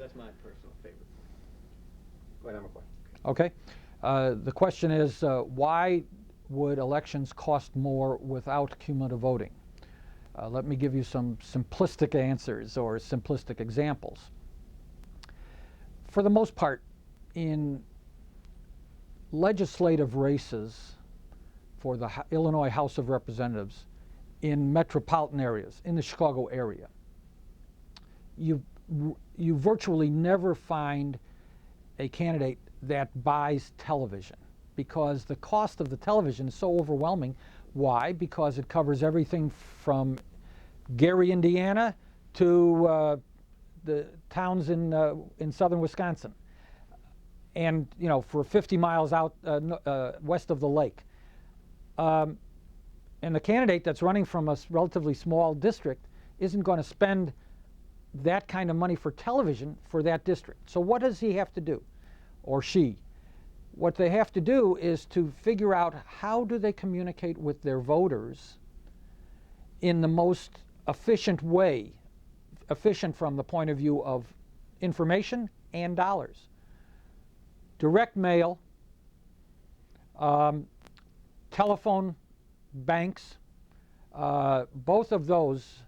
that's my personal favorite. Go ahead, Mikva. Okay. The question is, why would elections cost more without cumulative voting? Let me give you some simplistic answers or simplistic examples. For the most part, in legislative races for the Illinois House of Representatives in metropolitan areas, in the Chicago area, you virtually never find a candidate that buys television because the cost of the television is so overwhelming. Why? Because it covers everything from Gary, Indiana to the towns in southern Wisconsin, and for 50 miles out west of the lake. And the candidate that's running from a relatively small district isn't going to spend that kind of money for television for that district. So what does he have to do, or she? What they have to do is to figure out how do they communicate with their voters in the most efficient way, efficient from the point of view of information and dollars. Direct mail, telephone banks, both of those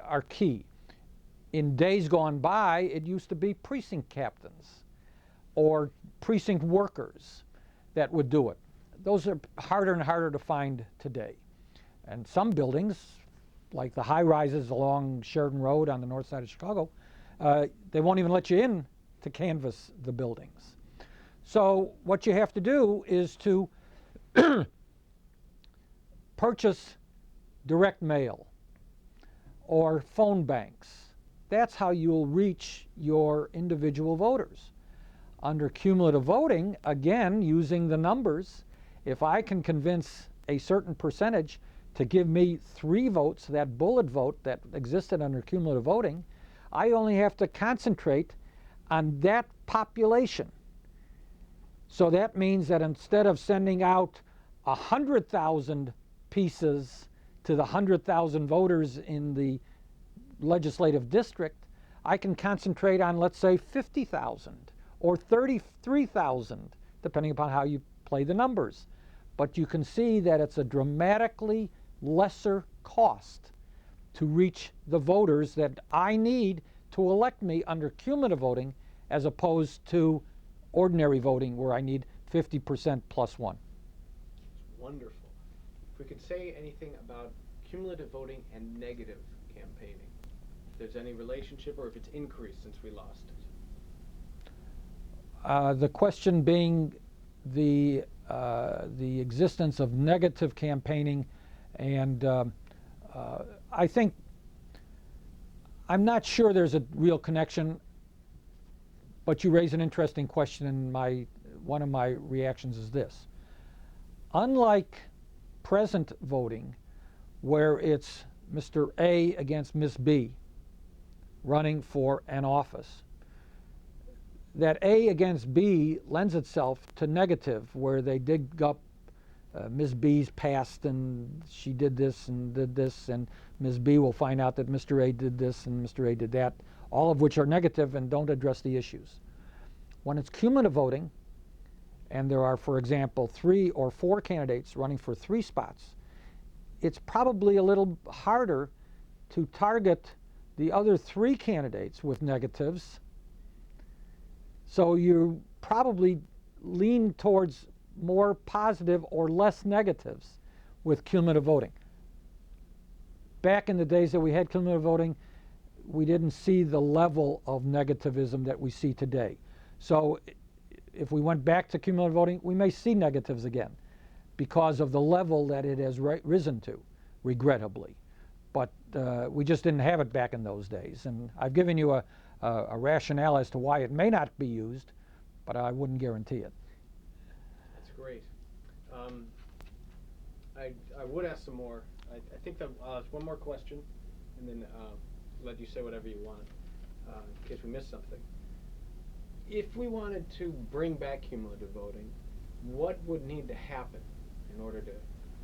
are key. In days gone by, it used to be precinct captains or precinct workers that would do it. Those are harder and harder to find today. And some buildings, like the high rises along Sheridan Road on the north side of Chicago, they won't even let you in to canvass the buildings. So what you have to do is to purchase direct mail or phone banks. That's how you'll reach your individual voters. Under cumulative voting, again, using the numbers, if I can convince a certain percentage to give me 3 votes, that bullet vote that existed under cumulative voting, I only have to concentrate on that population. So that means that instead of sending out 100,000 pieces to the 100,000 voters in the legislative district, I can concentrate on, let's say, 50,000 or 33,000, depending upon how you play the numbers. But you can see that it's a dramatically lesser cost to reach the voters that I need to elect me under cumulative voting as opposed to ordinary voting where I need 50% plus 1. It's wonderful. If we could say anything about cumulative voting and negative campaigning, if there's any relationship or if it's increased since we lost it. The question being the existence of negative campaigning, and I think, I'm not sure there's a real connection, but you raise an interesting question, and one of my reactions is this. Unlike present voting, where it's Mr. A against Ms. B running for an office, that A against B lends itself to negative, where they dig up Ms. B's past and she did this, and Ms. B will find out that Mr. A did this and Mr. A did that, all of which are negative and don't address the issues. When it's cumulative voting, and there are, for example, 3 or 4 candidates running for 3 spots, it's probably a little harder to target the other 3 candidates with negatives. So you probably lean towards more positive or less negatives with cumulative voting. Back in the days that we had cumulative voting, we didn't see the level of negativism that we see today. So if we went back to cumulative voting, we may see negatives again because of the level that it has risen to, regrettably. But we just didn't have it back in those days. And I've given you a rationale as to why it may not be used, but I wouldn't guarantee it. That's great. I would ask some more. I think that I'll ask one more question, and then let you say whatever you want in case we missed something. If we wanted to bring back cumulative voting, what would need to happen in order to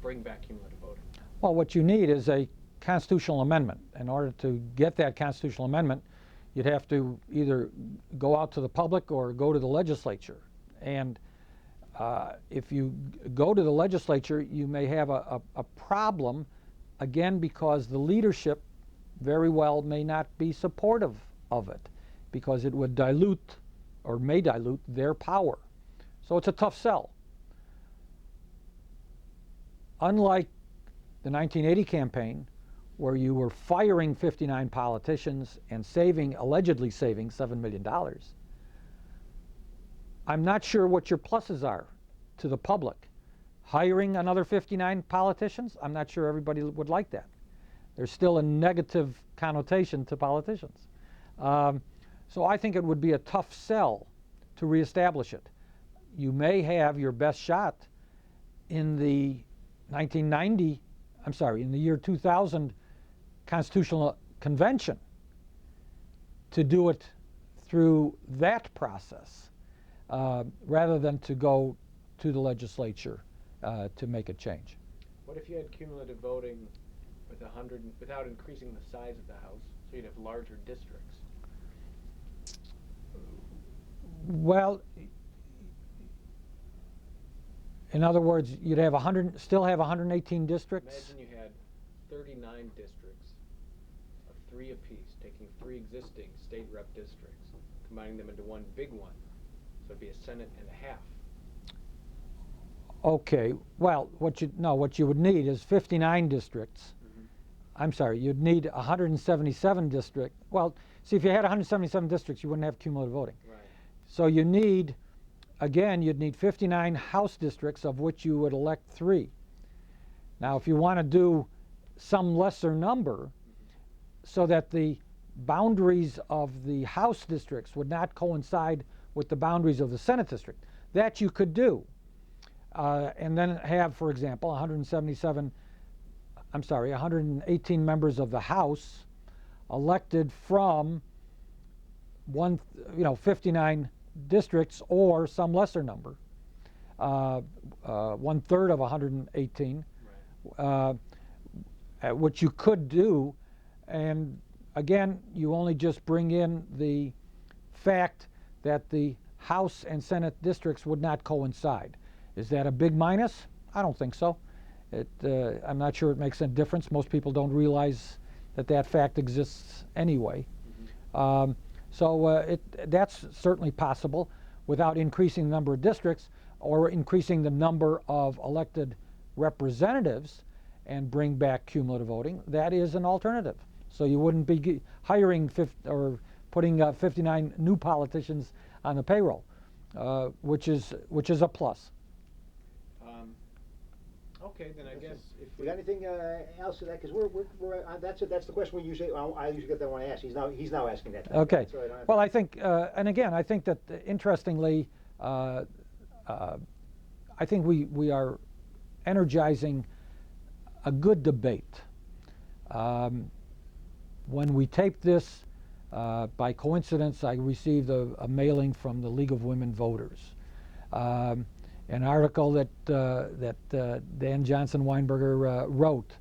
bring back cumulative voting? Well, what you need is a constitutional amendment. In order to get that constitutional amendment, you'd have to either go out to the public or go to the legislature. And if you go to the legislature, you may have a problem, again, because the leadership very well may not be supportive of it, because it would dilute or may dilute their power. So it's a tough sell. Unlike the 1980 campaign, where you were firing 59 politicians and allegedly saving $7 million, I'm not sure what your pluses are to the public. Hiring another 59 politicians, I'm not sure everybody would like that. There's still a negative connotation to politicians. So I think it would be a tough sell to reestablish it. You may have your best shot in the in the year 2000 Constitutional Convention to do it through that process, rather than to go to the legislature to make a change. What if you had cumulative voting with 100 without increasing the size of the House, so you'd have larger districts? Well, in other words, you'd have still have 118 districts. Imagine you had 39 districts of 3 apiece, taking 3 existing state rep districts, combining them into one big one. So it'd be a Senate and a half. Okay. Well, what you would need is 59 districts. Mm-hmm. I'm sorry, you'd need 177 districts. Well, see, if you had 177 districts, you wouldn't have cumulative voting. Right. So you need, again, you'd need 59 House districts, of which you would elect 3. Now, if you want to do some lesser number, so that the boundaries of the House districts would not coincide with the boundaries of the Senate district, that you could do. And then have, for example, 118 members of the House elected from 59 districts or some lesser number, 1/3 of 118, Right. Which you could do. And again, you only just bring in the fact that the House and Senate districts would not coincide. Is that a big minus? I don't think so. I'm not sure it makes a difference. Most people don't realize that fact exists anyway. Mm-hmm. That's certainly possible without increasing the number of districts or increasing the number of elected representatives and bring back cumulative voting. That is an alternative. So you wouldn't be hiring or putting 59 new politicians on the payroll, which is a plus. Okay, then I guess if We got anything else to that? Because that's the question I usually get that one asked. He's now asking that. Okay. So Well, I think, and again, I think that interestingly, I think we are energizing a good debate. When we taped this, by coincidence, I received a mailing from the League of Women Voters. An article that Dan Johnson Weinberger wrote,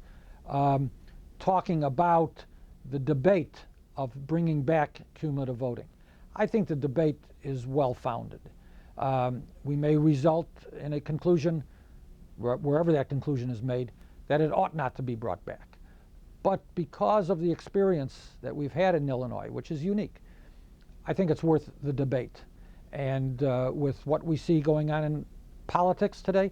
talking about the debate of bringing back cumulative voting. I think the debate is well-founded. We may result in a conclusion, wherever that conclusion is made, that it ought not to be brought back. But because of the experience that we've had in Illinois, which is unique, I think it's worth the debate. And with what we see going on in politics today,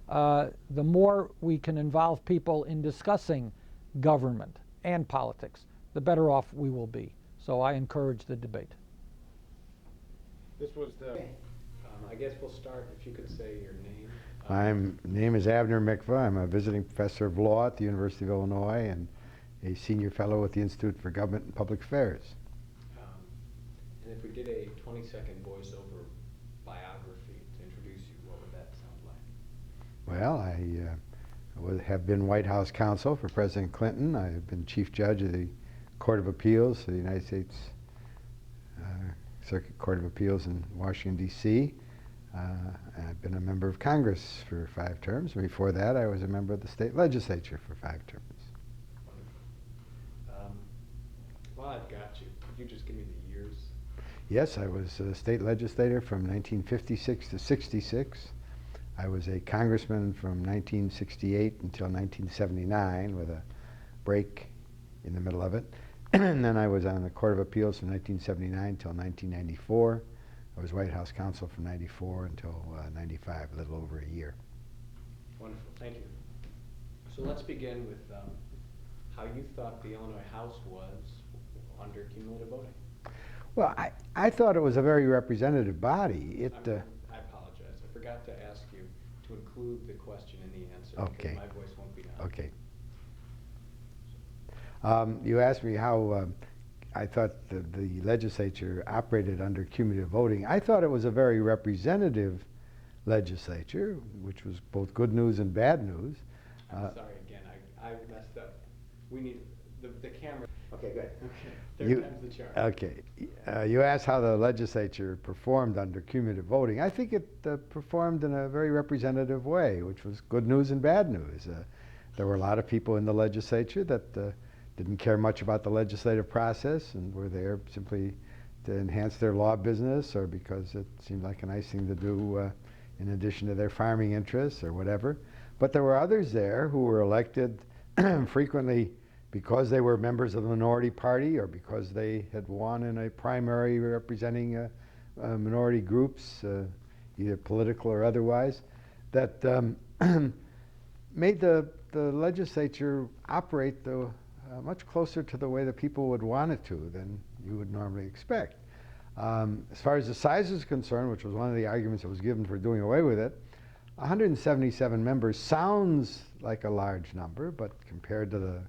the more we can involve people in discussing government and politics, the better off we will be. So I encourage the debate. this was the, I guess we'll start, if you could say your name. My name is Abner Mikva. I'm a visiting professor of law at the University of Illinois and a senior fellow at the Institute for Government and Public Affairs. And if we did a 20-second voiceover biography to introduce you, what would that sound like? Well, I have been White House counsel for President Clinton. I have been Chief Judge of the Court of Appeals of the United States Circuit Court of Appeals in Washington, D.C. I've been a member of Congress for 5 terms. Before that, I was a member of the state legislature for 5 terms. Well, I've got you. Could you just give me the years? Yes, I was a state legislator from 1956 to 66. I was a congressman from 1968 until 1979 with a break in the middle of it. And then I was on the Court of Appeals from 1979 until 1994. I was White House counsel from 94 until 95, a little over a year. Wonderful, thank you. So let's begin with how you thought the Illinois House was under cumulative voting. Well, I thought it was a very representative body. I apologize. I forgot to ask you to include the question in the answer. Okay. Because my voice won't be known. Okay. You asked me how I thought the legislature operated under cumulative voting. I thought it was a very representative legislature, which was both good news and bad news. I'm sorry again. I messed up. We need the camera. Okay, good. Okay. Third time's the charm. Okay. You asked how the legislature performed under cumulative voting. I think it performed in a very representative way, which was good news and bad news. There were a lot of people in the legislature that didn't care much about the legislative process and were there simply to enhance their law business or because it seemed like a nice thing to do in addition to their farming interests or whatever. But there were others there who were elected frequently because they were members of the minority party or because they had won in a primary representing minority groups, either political or otherwise, that made the legislature operate much closer to the way the people would want it to than you would normally expect. As far as the size is concerned, which was one of the arguments that was given for doing away with it, 177 members sounds like a large number, but compared to the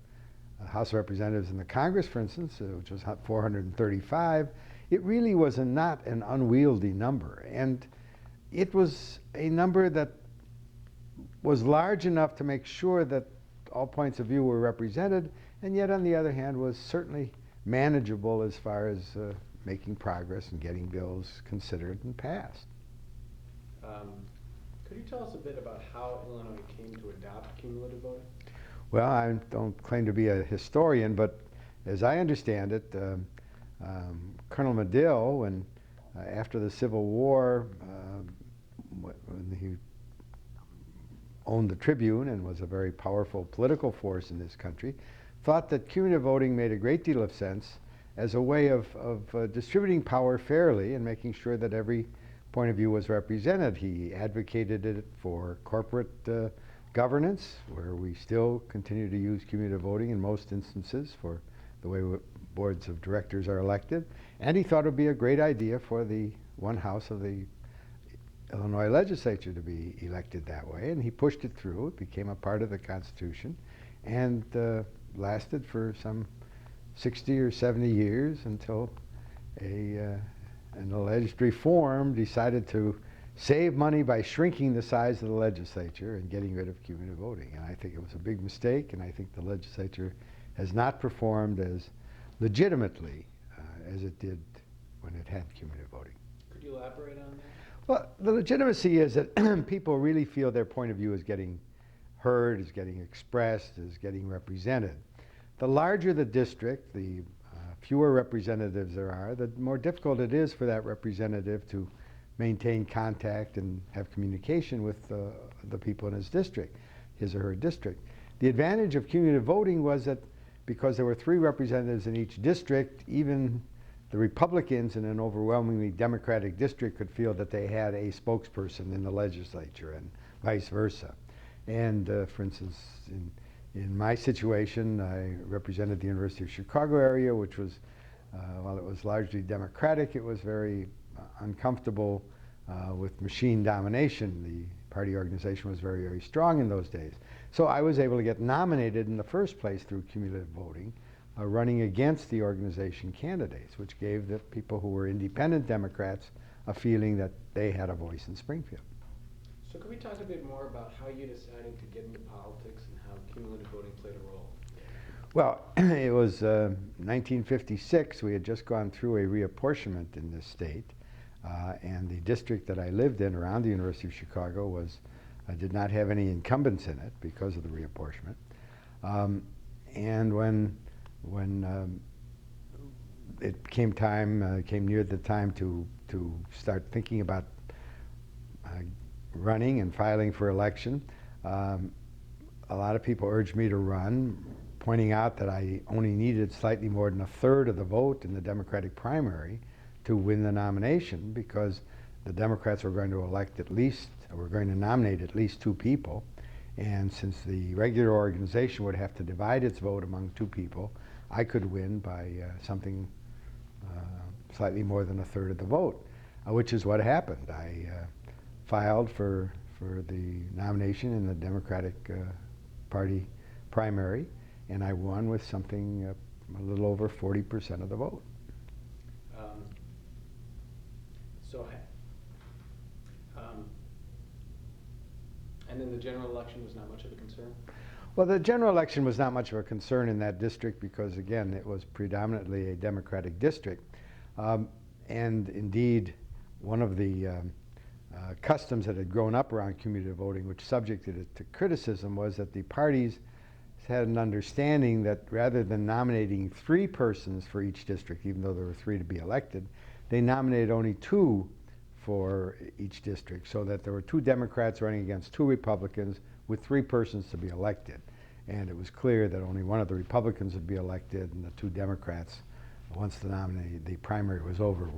House of Representatives and the Congress, for instance, which was 435, it really was not an unwieldy number. And it was a number that was large enough to make sure that all points of view were represented, and yet on the other hand was certainly manageable as far as making progress and getting bills considered and passed. Could you tell us a bit about how Illinois came to adopt cumulative voting? Well, I don't claim to be a historian, but as I understand it, Colonel Medill, when after the Civil War, when he owned the Tribune and was a very powerful political force in this country, thought that cumulative voting made a great deal of sense as a way of distributing power fairly and making sure that every point of view was represented. He advocated it for corporate governance, where we still continue to use cumulative voting in most instances for the way boards of directors are elected. And he thought it would be a great idea for the one house of the Illinois legislature to be elected that way, and he pushed it through. It became a part of the Constitution and lasted for some 60 or 70 years until an alleged reform decided to save money by shrinking the size of the legislature and getting rid of cumulative voting. And I think it was a big mistake, and I think the legislature has not performed as legitimately as it did when it had cumulative voting. Could you elaborate on that? Well, the legitimacy is that people really feel their point of view is getting heard, is getting expressed, is getting represented. The larger the district, the fewer representatives there are, the more difficult it is for that representative to maintain contact and have communication with the people in his district, his or her district. The advantage of cumulative voting was that because there were 3 representatives in each district, even the Republicans in an overwhelmingly Democratic district could feel that they had a spokesperson in the legislature and vice versa. And for instance, in my situation, I represented the University of Chicago area, which was, while it was largely Democratic, it was very uncomfortable with machine domination. The party organization was very, very strong in those days. So I was able to get nominated in the first place through cumulative voting, running against the organization candidates, which gave the people who were independent Democrats a feeling that they had a voice in Springfield. So could we talk a bit more about how you decided to get into politics and how cumulative voting played a role? Well, it was 1956. We had just gone through a reapportionment in this state, and the district that I lived in around the University of Chicago did not have any incumbents in it because of the reapportionment. And when it came near the time to start thinking about running and filing for election. A lot of people urged me to run, pointing out that I only needed slightly more than a third of the vote in the Democratic primary to win the nomination, because the Democrats were going to nominate at least 2 people. And since the regular organization would have to divide its vote among 2 people, I could win by something slightly more than a third of the vote, which is what happened. I filed for the nomination in the Democratic Party primary, and I won with something a little over 40% of the vote. And then the general election was not much of a concern? Well, the general election was not much of a concern in that district because, again, it was predominantly a Democratic district. And indeed, one of the customs that had grown up around cumulative voting, which subjected it to criticism, was that the parties had an understanding that rather than nominating 3 persons for each district, even though there were 3 to be elected, they nominated only 2 for each district, so that there were 2 Democrats running against 2 Republicans with 3 persons to be elected. And it was clear that only one of the Republicans would be elected, and the 2 Democrats, once the primary was over,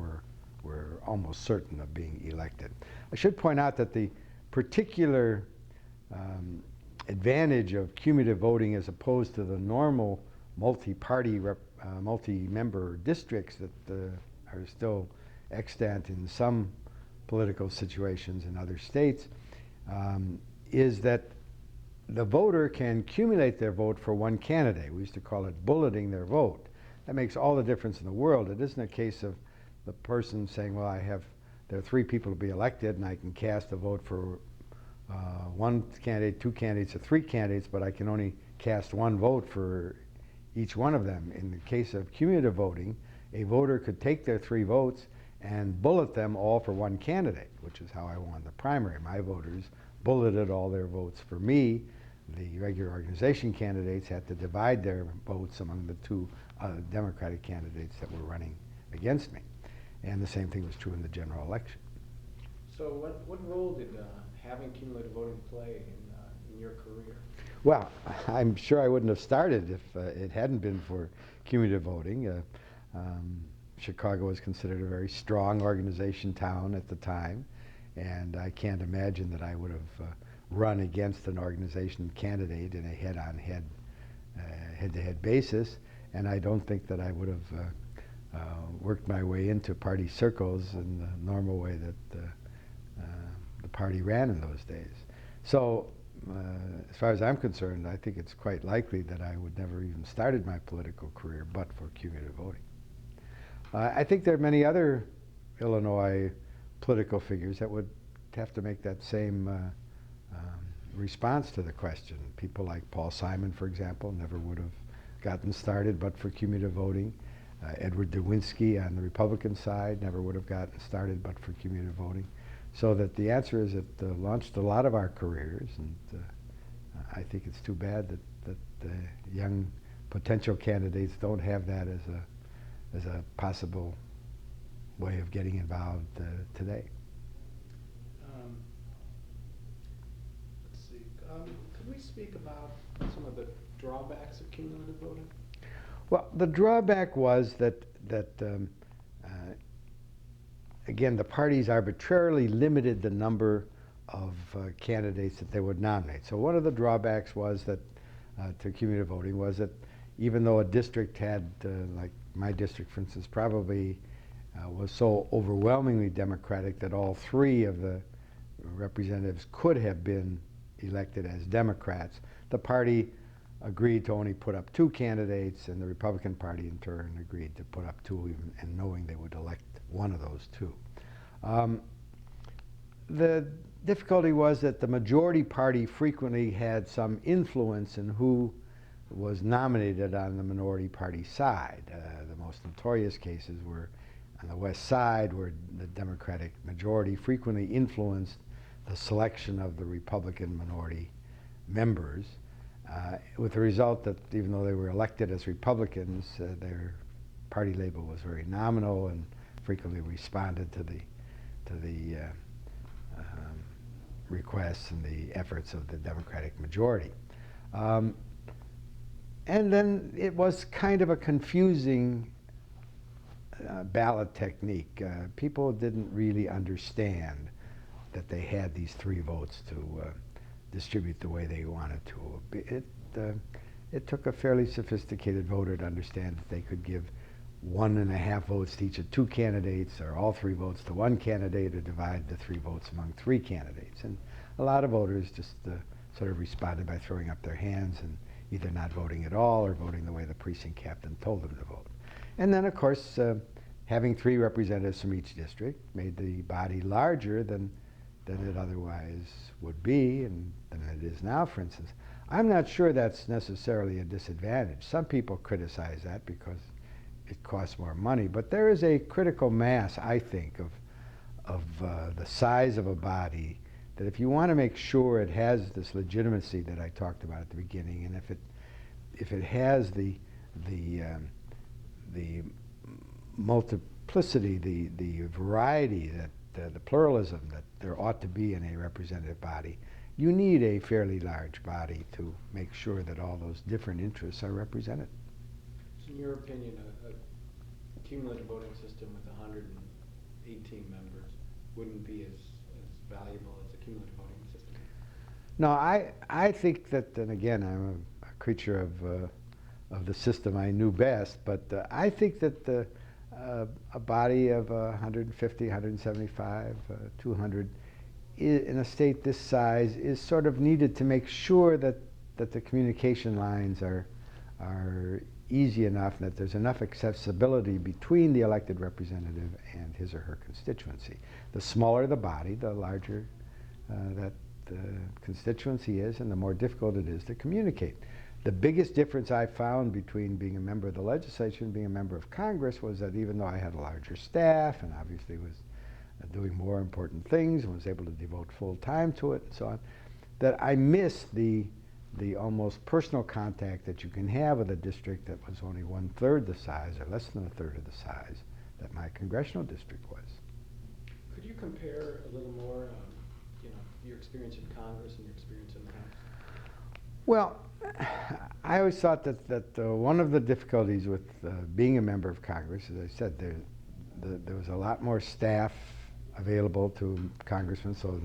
were almost certain of being elected. I should point out that the particular advantage of cumulative voting as opposed to the normal multi-party, multi-member districts that are still extant in some political situations in other states, is that the voter can accumulate their vote for one candidate. We used to call it bulleting their vote. That makes all the difference in the world. It isn't a case of the person saying, well, there are 3 people to be elected and I can cast a vote for 1 candidate, 2 candidates, or 3 candidates, but I can only cast 1 vote for each one of them. In the case of cumulative voting, a voter could take their 3 votes and bullet them all for 1 candidate, which is how I won the primary. My voters bulleted all their votes for me. The regular organization candidates had to divide their votes among the 2 Democratic candidates that were running against me. And the same thing was true in the general election. So what role did having cumulative voting play in your career? Well, I'm sure I wouldn't have started if it hadn't been for cumulative voting. Chicago was considered a very strong organization town at the time, and I can't imagine that I would have run against an organization candidate in a head-to-head basis, and I don't think that I would have worked my way into party circles in the normal way that the party ran in those days. So as far as I'm concerned, I think it's quite likely that I would never even started my political career but for cumulative voting. I think there are many other Illinois political figures that would have to make that same response to the question. People like Paul Simon, for example, never would have gotten started but for cumulative voting. Edward Derwinski on the Republican side never would have gotten started but for cumulative voting. So that the answer is it launched a lot of our careers, and I think it's too bad that young potential candidates don't have that as a possible way of getting involved today. Let's see. Could we speak about some of the drawbacks of cumulative voting? Well, the drawback was that again, the parties arbitrarily limited the number of candidates that they would nominate. So one of the drawbacks was that to cumulative voting was that even though a district had, like my district, for instance, probably was so overwhelmingly Democratic that all 3 of the representatives could have been elected as Democrats, the party agreed to only put up 2 candidates, and the Republican Party in turn agreed to put up 2, even, and knowing they would elect one of those 2. The difficulty was that the majority party frequently had some influence in who was nominated on the minority party side. The most notorious cases were on the west side, where the Democratic majority frequently influenced the selection of the Republican minority members, with the result that even though they were elected as Republicans, their party label was very nominal and frequently responded to the requests and the efforts of the Democratic majority. And then it was kind of a confusing ballot technique. People didn't really understand that they had these 3 votes to distribute the way they wanted to. It took a fairly sophisticated voter to understand that they could give 1.5 votes to each of 2 candidates, or all 3 votes to 1 candidate, or divide the 3 votes among 3 candidates. And a lot of voters just sort of responded by throwing up their hands and either not voting at all or voting the way the precinct captain told them to vote. And then, of course, having 3 representatives from each district made the body larger than it otherwise would be, and than it is now, for instance. I'm not sure that's necessarily a disadvantage. Some people criticize that because it costs more money, but there is a critical mass, I think, of the size of a body, that if you want to make sure it has this legitimacy that I talked about at the beginning, and if it has the multiplicity, the variety, the pluralism that there ought to be in a representative body, you need a fairly large body to make sure that all those different interests are represented. In your opinion, a cumulative voting system with 118 members wouldn't be as valuable as a cumulative voting system? No, I think that, and again, I'm a creature of the system I knew best, but I think that a body of 150, 175, 200 in a state this size is sort of needed to make sure that the communication lines are easy enough, and that there's enough accessibility between the elected representative and his or her constituency. The smaller the body, the larger that the constituency is, and the more difficult it is to communicate. The biggest difference I found between being a member of the legislature and being a member of Congress was that even though I had a larger staff and obviously was doing more important things and was able to devote full time to it and so on, that I missed the almost personal contact that you can have with a district that was only 1/3 the size, or less than 1/3 of the size, that my congressional district was. Could you compare a little more, your experience in Congress and your experience in the House? Well, I always thought that one of the difficulties with being a member of Congress, as I said, there was a lot more staff available to congressmen, so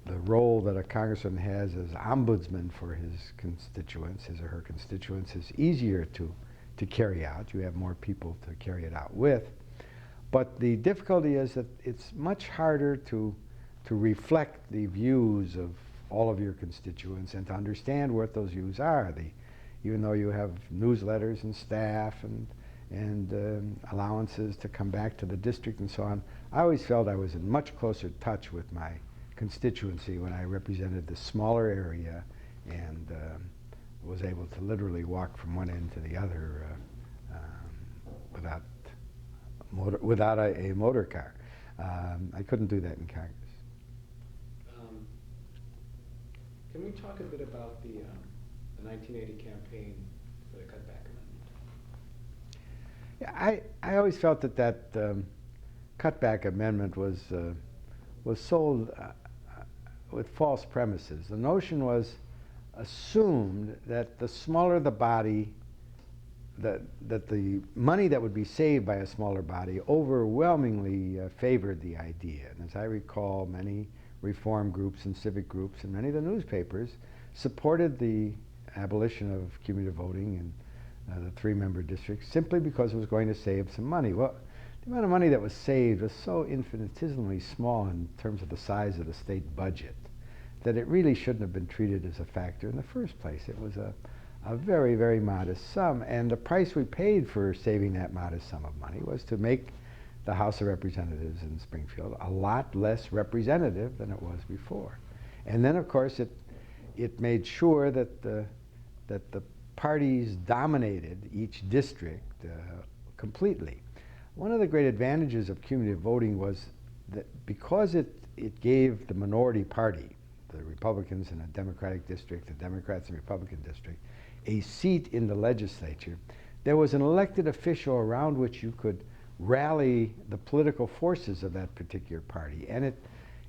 the role that a congressman has as ombudsman for his constituents, his or her constituents, is easier to carry out. You have more people to carry it out with. But the difficulty is that it's much harder to reflect the views of all of your constituents and to understand what those views are. Even though you have newsletters and staff and allowances to come back to the district and so on, I always felt I was in much closer touch with my constituency when I represented the smaller area and was able to literally walk from one end to the other without a motor car. I couldn't do that in Congress. Can we talk a bit about the 1980 campaign for the cutback amendment? Yeah, I always felt that cutback amendment was sold with false premises. The notion was assumed that the smaller the body, that the money that would be saved by a smaller body overwhelmingly favored the idea. And as I recall, many reform groups and civic groups and many of the newspapers supported the abolition of cumulative voting in the 3-member districts simply because it was going to save some money. Well, the amount of money that was saved was so infinitesimally small in terms of the size of the state budget that it really shouldn't have been treated as a factor in the first place. It was a very, very modest sum, and the price we paid for saving that modest sum of money was to make the House of Representatives in Springfield a lot less representative than it was before. And then, of course, it made sure that the parties dominated each district completely. One of the great advantages of cumulative voting was that because it gave the minority party, the Republicans in a Democratic district, the Democrats in a Republican district, a seat in the legislature, there was an elected official around which you could rally the political forces of that particular party, and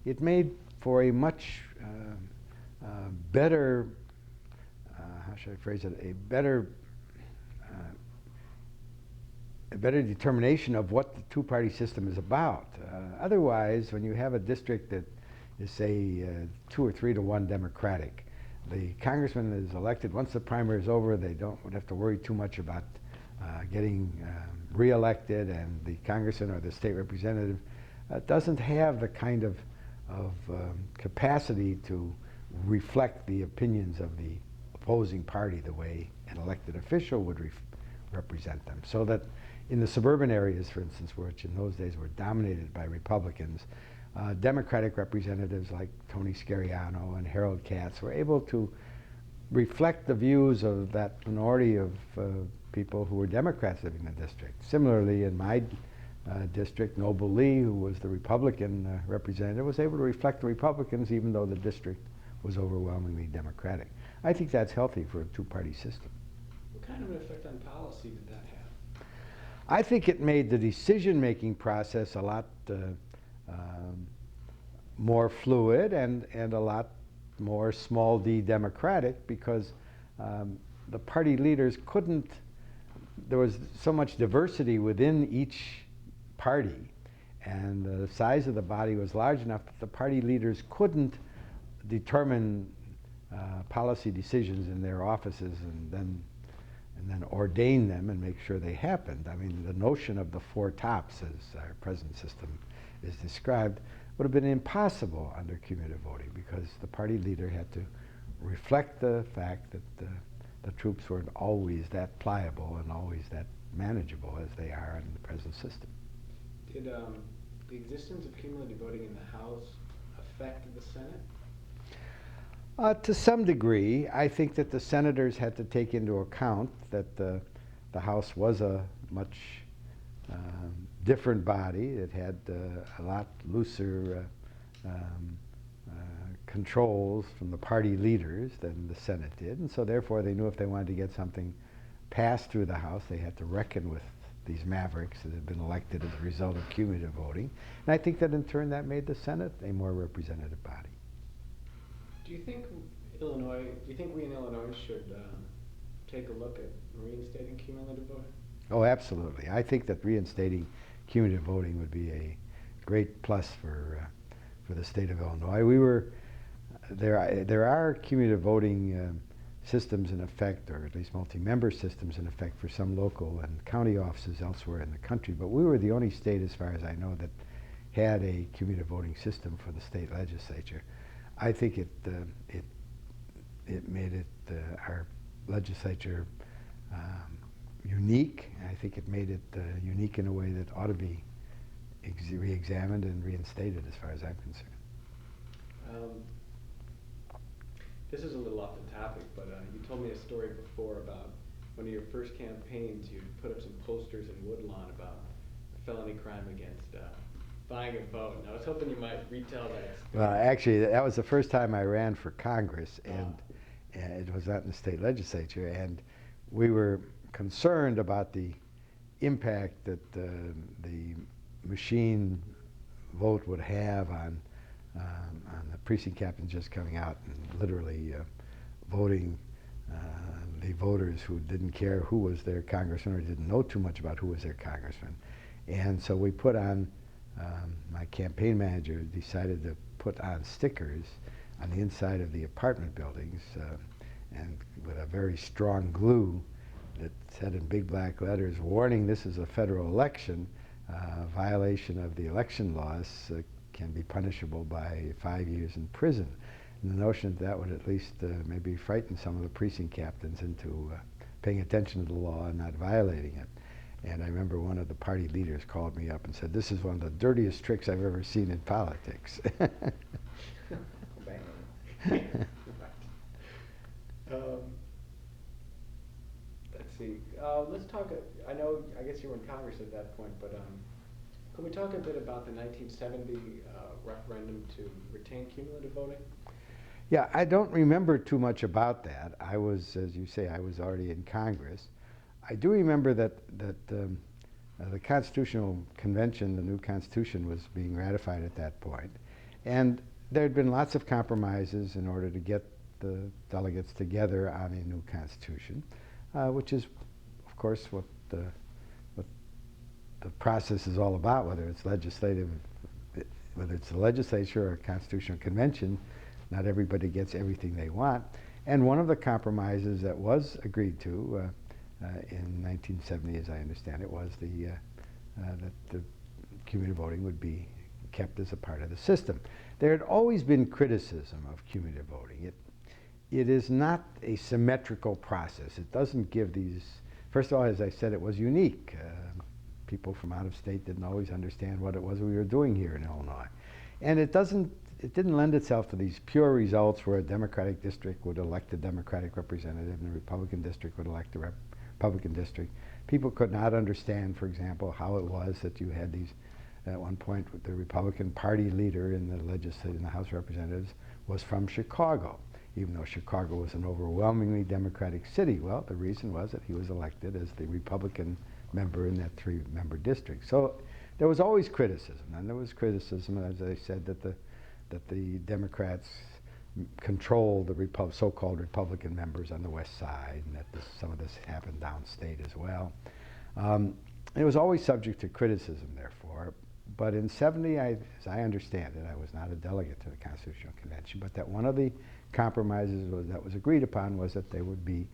it made for a much better, how should I phrase it, a better determination of what the two-party system is about. Otherwise, when you have a district that is, say, 2 or 3 to 1 Democratic, the congressman is elected. Once the primary is over, they don't have to worry too much about getting re-elected, and the congressman or the state representative doesn't have the kind of capacity to reflect the opinions of the opposing party the way an elected official would represent them. So that in the suburban areas, for instance, which in those days were dominated by Republicans, Democratic representatives like Tony Scariano and Harold Katz were able to reflect the views of that minority of people who were Democrats living in the district. Similarly, in my district, Noble Lee, who was the Republican representative, was able to reflect the Republicans even though the district was overwhelmingly Democratic. I think that's healthy for a two-party system. What kind of an effect on policy did that have? I think it made the decision-making process a lot more fluid and a lot more small d democratic, because the party leaders couldn't, there was so much diversity within each party, and the size of the body was large enough that the party leaders couldn't determine policy decisions in their offices and then ordain them and make sure they happened. I mean, the notion of the 4 tops, as our present system is described, would have been impossible under cumulative voting, because the party leader had to reflect the fact that the troops weren't always that pliable and always that manageable as they are in the present system. Did the existence of cumulative voting in the House affect the Senate? To some degree. I think that the senators had to take into account that the House was a much different body. It had a lot looser controls from the party leaders than the Senate did, and so therefore they knew if they wanted to get something passed through the House, they had to reckon with these mavericks that had been elected as a result of cumulative voting. And I think that in turn that made the Senate a more representative body. Do you think we in Illinois should take a look at reinstating cumulative voting? Oh, absolutely. I think that reinstating cumulative voting would be a great plus for the state of Illinois. There are cumulative voting systems in effect, or at least multi-member systems in effect, for some local and county offices elsewhere in the country, but we were the only state, as far as I know, that had a cumulative voting system for the state legislature. I think it made our legislature unique. I think it made it unique in a way that ought to be re-examined and reinstated, as far as I'm concerned. This is a little off the topic, but you told me a story before about one of your first campaigns. You put up some posters in Woodlawn about a felony crime against buying a vote. And I was hoping you might retell that story. Well, actually, that was the first time I ran for Congress, and it was not in the state legislature, and we were concerned about the impact that the machine vote would have on the precinct captains just coming out and literally voting the voters who didn't care who was their congressman or didn't know too much about who was their congressman. And so we put on, my campaign manager decided to put on stickers on the inside of the apartment buildings, and with a very strong glue that said in big black letters, "Warning, this is a federal election. Violation of the election laws can be punishable by 5 years in prison." And the notion that would at least maybe frighten some of the precinct captains into paying attention to the law and not violating it. And I remember one of the party leaders called me up and said, "This is one of the dirtiest tricks I've ever seen in politics." Let's see. Let's talk. I guess you were in Congress at that point, but can we talk a bit about the 1970 referendum to retain cumulative voting? Yeah, I don't remember too much about that. I was, as you say, I was already in Congress. I do remember that the Constitutional Convention, the new Constitution, was being ratified at that point, and there had been lots of compromises in order to get the delegates together on a new Constitution, which is, of course, what the process is all about, whether it's legislative, whether it's the legislature or a Constitutional Convention. Not everybody gets everything they want. And one of the compromises that was agreed to in 1970, as I understand it, was that the cumulative voting would be kept as a part of the system. There had always been criticism of cumulative voting. It is not a symmetrical process. It doesn't give these, first of all, as I said, it was unique. People from out of state didn't always understand what it was we were doing here in Illinois. And it didn't lend itself to these pure results where a Democratic district would elect a Democratic representative and a Republican district would elect a Republican district. People could not understand, for example, how it was that you had these, at one point, the Republican Party leader in the legislature, in the House of Representatives, was from Chicago, even though Chicago was an overwhelmingly Democratic city. Well, the reason was that he was elected as the Republican member in that three-member district. So there was always criticism, and there was criticism, as I said, that the Democrats controlled the so-called Republican members on the West Side, and that some of this happened downstate as well. It was always subject to criticism, therefore. But in '70, as I understand it, I was not a delegate to the Constitutional Convention, but that one of the compromises that was agreed upon was that there would be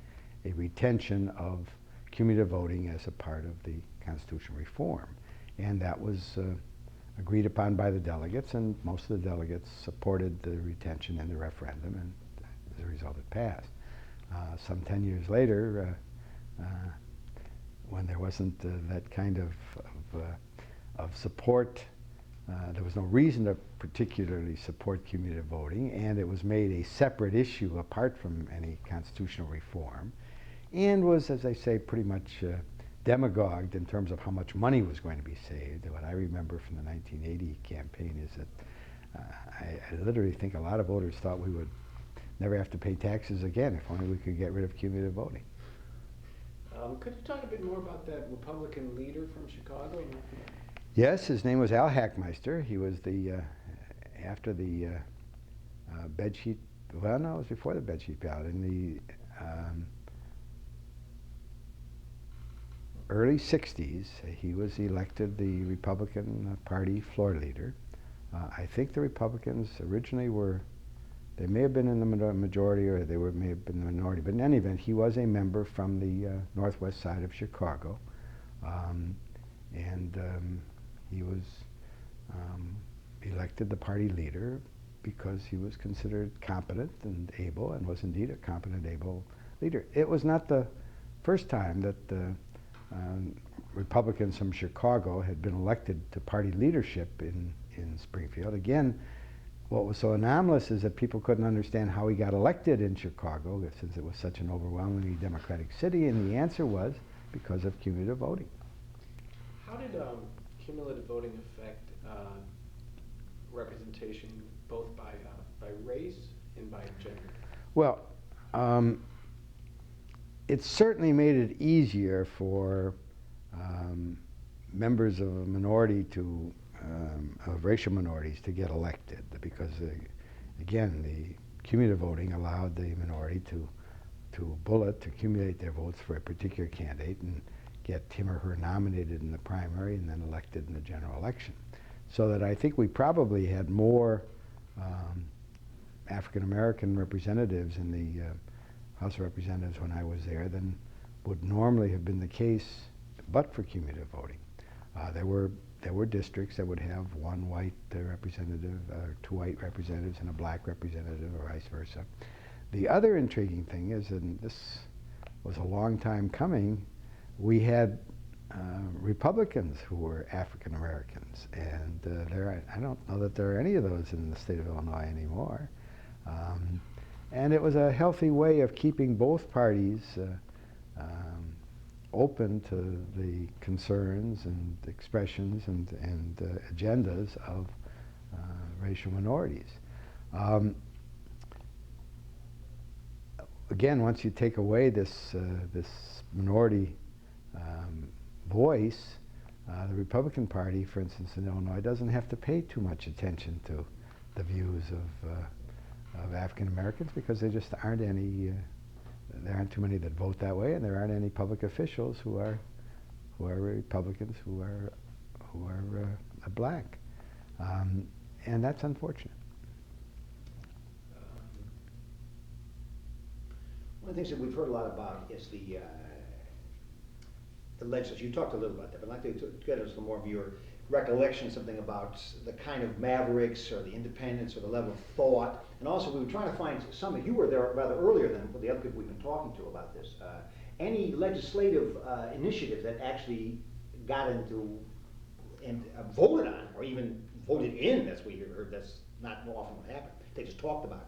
a retention of cumulative voting as a part of the constitutional reform. And that was agreed upon by the delegates, and most of the delegates supported the retention in the referendum, and as a result it passed. Some 10 years later, when there wasn't that kind of support, there was no reason to particularly support cumulative voting, and it was made a separate issue apart from any constitutional reform, and was, as I say, pretty much demagogued in terms of how much money was going to be saved. What I remember from the 1980 campaign is that I literally think a lot of voters thought we would never have to pay taxes again if only we could get rid of cumulative voting. Could you talk a bit more about that Republican leader from Chicago? Yes, his name was Al Hackmeister. He was after the bedsheet, well, no, it was before the bedsheet ballot. In the early 60s, he was elected the Republican Party floor leader. I think the Republicans originally they may have been in the majority, or may have been the minority, but in any event, he was a member from the northwest side of Chicago. He was elected the party leader because he was considered competent and able, and was indeed a competent, able leader. It was not the first time that Republicans from Chicago had been elected to party leadership in Springfield. Again, what was so anomalous is that people couldn't understand how he got elected in Chicago, since it was such an overwhelmingly Democratic city, and the answer was because of cumulative voting. How did cumulative voting affect representation both by race and by gender? Well, it certainly made it easier for members of a minority of racial minorities to get elected, because again, the cumulative voting allowed the minority to accumulate their votes for a particular candidate and get him or her nominated in the primary and then elected in the general election. So that I think we probably had more African American representatives in the House of Representatives when I was there than would normally have been the case but for cumulative voting. There were districts that would have one white representative, two white representatives, and a black representative, or vice versa. The other intriguing thing is, and this was a long time coming, we had Republicans who were African Americans, and I don't know that there are any of those in the state of Illinois anymore. And it was a healthy way of keeping both parties open to the concerns and expressions and agendas of racial minorities. Again, once you take away this minority voice, the Republican Party, for instance, in Illinois, doesn't have to pay too much attention to the views of African Americans because there just aren't any. There aren't too many that vote that way, and there aren't any public officials who are Republicans who are black, and that's unfortunate. One of the things that we've heard a lot about is the legislature. You talked a little about that, but I'd like to get us some more of your recollection, something about the kind of mavericks or the independence or the level of thought. And also, we were trying to find some, you were there rather earlier than the other people we've been talking to about this. Any legislative initiative that actually got into and voted on, or even voted in, that's what you heard, that's not often what happened. They just talked about it.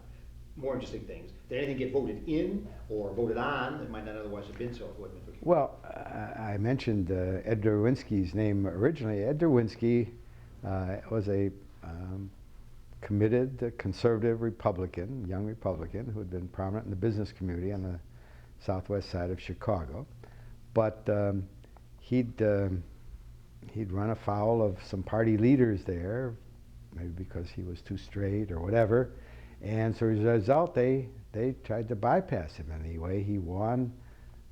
More interesting things. Did anything get voted in or voted on that might not otherwise have been so? Well, I mentioned Ed Derwinski's name originally. Ed Derwinski was a committed conservative Republican, young Republican, who had been prominent in the business community on the southwest side of Chicago. But he'd run afoul of some party leaders there, maybe because he was too straight or whatever. And so as a result, they tried to bypass him. And the way he won,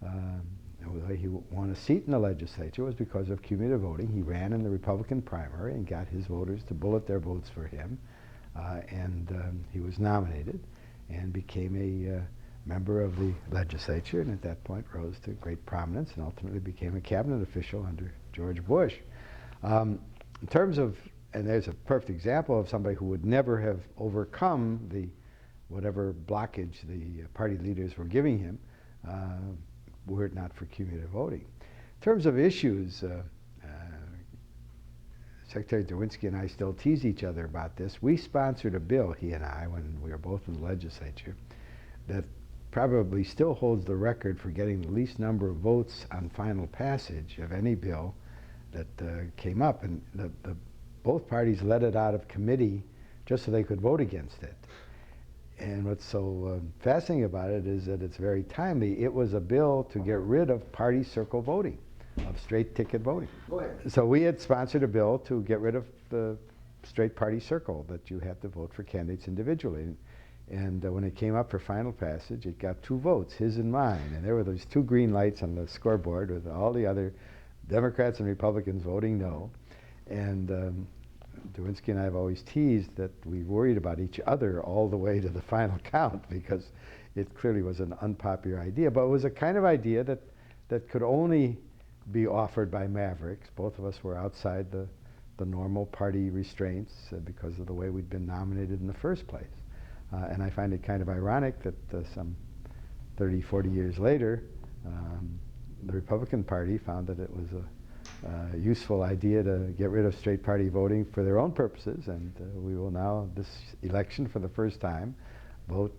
a seat in the legislature was because of cumulative voting. He ran in the Republican primary and got his voters to bullet their votes for him. He was nominated and became a member of the legislature, and at that point rose to great prominence and ultimately became a cabinet official under George Bush. In terms of, and there's a perfect example of somebody who would never have overcome whatever blockage the party leaders were giving him were it not for cumulative voting. In terms of issues, Secretary Derwinski and I still tease each other about this. We sponsored a bill, he and I, when we were both in the legislature, that probably still holds the record for getting the least number of votes on final passage of any bill that came up. And both parties let it out of committee just so they could vote against it. And what's so fascinating about it is that it's very timely. It was a bill to get rid of party circle voting, of straight ticket voting. Go ahead. So we had sponsored a bill to get rid of the straight party circle, that you had to vote for candidates individually. And when it came up for final passage, it got 2 votes, his and mine. And there were those 2 green lights on the scoreboard with all the other Democrats and Republicans voting no. And Derwinski and I have always teased that we worried about each other all the way to the final count because it clearly was an unpopular idea. But it was a kind of idea that could only be offered by mavericks. Both of us were outside the normal party restraints because of the way we'd been nominated in the first place. And I find it kind of ironic that some 30, 40 years later, the Republican Party found that it was a useful idea to get rid of straight party voting for their own purposes, and we will now, this election for the first time, vote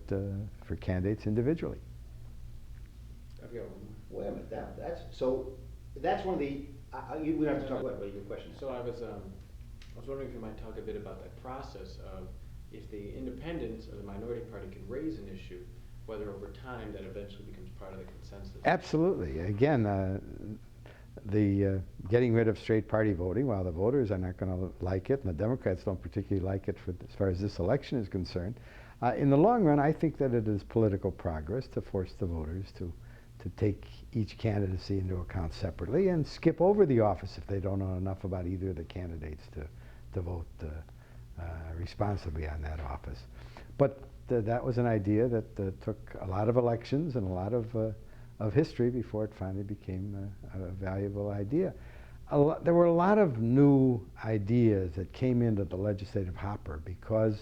for candidates individually. Wait a minute, that's one of the, we don't have to talk about your question. So I was wondering if you might talk a bit about that process of if the independents or the minority party can raise an issue, whether over time that eventually becomes part of the consensus. Absolutely. Again, the getting rid of straight party voting, while the voters are not going to like it, and the Democrats don't particularly like it as far as this election is concerned, in the long run, I think that it is political progress to force the voters to take each candidacy into account separately and skip over the office if they don't know enough about either of the candidates to vote responsibly on that office. But that was an idea that took a lot of elections and a lot of history before it finally became a valuable idea. There were a lot of new ideas that came into the legislative hopper because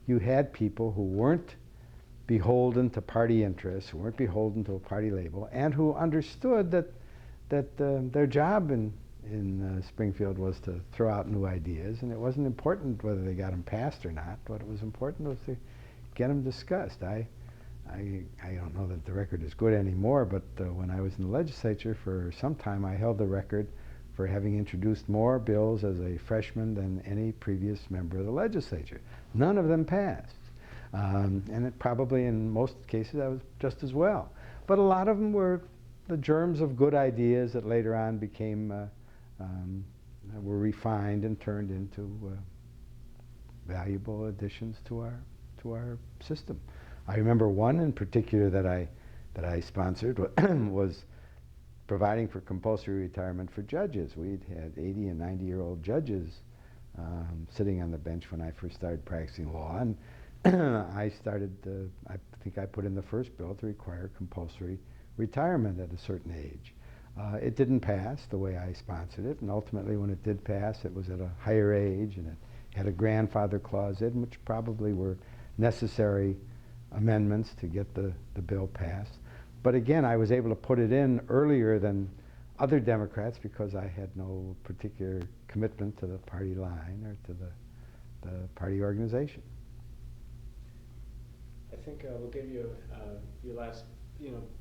you had people who weren't beholden to party interests, who weren't beholden to a party label, and who understood that their job in Springfield was to throw out new ideas, and it wasn't important whether they got them passed or not. What was important was to get them discussed. I don't know that the record is good anymore, but when I was in the legislature for some time, I held the record for having introduced more bills as a freshman than any previous member of the legislature. None of them passed. And it probably in most cases that was just as well. But a lot of them were the germs of good ideas that later on became, were refined and turned into valuable additions to our system. I remember one in particular that I sponsored was providing for compulsory retirement for judges. We'd had 80 and 90-year-old judges sitting on the bench when I first started practicing law, and I think I put in the first bill to require compulsory retirement at a certain age. It didn't pass the way I sponsored it, and ultimately when it did pass, it was at a higher age, and it had a grandfather clause in, which probably were necessary amendments to get the bill passed. But again, I was able to put it in earlier than other Democrats because I had no particular commitment to the party line or to the party organization. I think we'll give you your last,